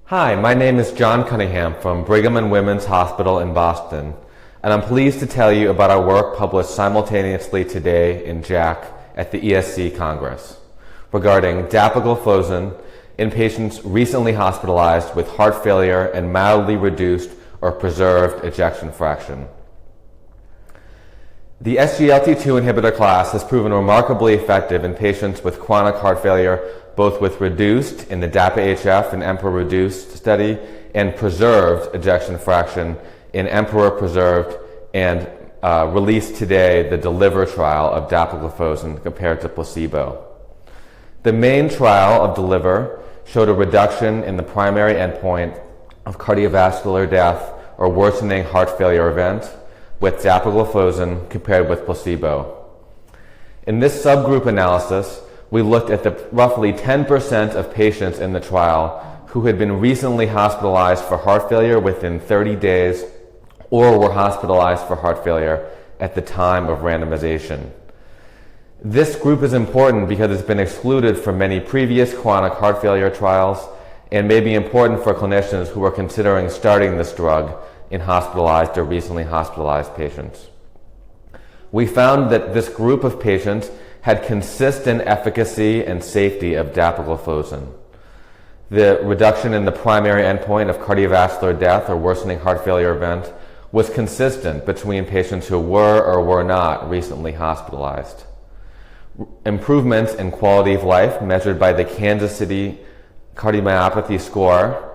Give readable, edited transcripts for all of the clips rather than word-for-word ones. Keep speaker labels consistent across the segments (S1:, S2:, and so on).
S1: Hi, my name is John Cunningham from Brigham and Women's Hospital in Boston, and I'm pleased to tell you about our work published simultaneously today in JACC at the ESC Congress regarding dapagliflozin in patients recently hospitalized with heart failure and mildly reduced or preserved ejection fraction. The SGLT2 inhibitor class has proven remarkably effective in patients with chronic heart failure, both with reduced in the DAPA-HF and EMPEROR-reduced study and preserved ejection fraction in EMPEROR-preserved and released today the DELIVER trial of dapagliflozin compared to placebo. The main trial of DELIVER showed a reduction in the primary endpoint of cardiovascular death or worsening heart failure event with dapagliflozin compared with placebo. In this subgroup analysis, we looked at the roughly 10% of patients in the trial who had been recently hospitalized for heart failure within 30 days or were hospitalized for heart failure at the time of randomization. This group is important because it's been excluded from many previous chronic heart failure trials and may be important for clinicians who are considering starting this drug in hospitalized or recently hospitalized patients. We found that this group of patients had consistent efficacy and safety of dapagliflozin. The reduction in the primary endpoint of cardiovascular death or worsening heart failure event was consistent between patients who were or were not recently hospitalized. Improvements in quality of life measured by the Kansas City cardiomyopathy score,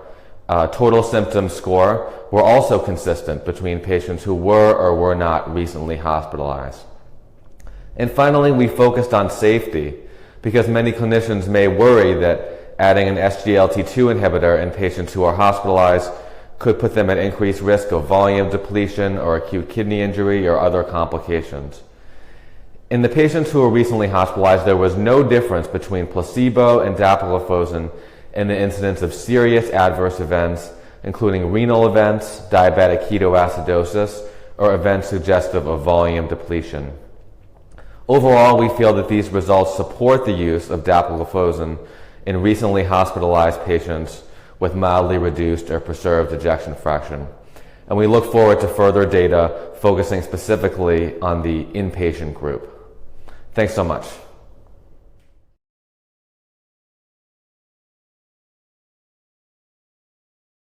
S1: total symptom score, were also consistent between patients who were or were not recently hospitalized. And finally, we focused on safety because many clinicians may worry that adding an SGLT2 inhibitor in patients who are hospitalized could put them at increased risk of volume depletion or acute kidney injury or other complications. In the patients who were recently hospitalized, there was no difference between placebo and dapagliflozin in the incidence of serious adverse events, including renal events, diabetic ketoacidosis, or events suggestive of volume depletion. Overall, we feel that these results support the use of dapagliflozin in recently hospitalized patients with mildly reduced or preserved ejection fraction. And we look forward to further data focusing specifically on the inpatient group. Thanks so much.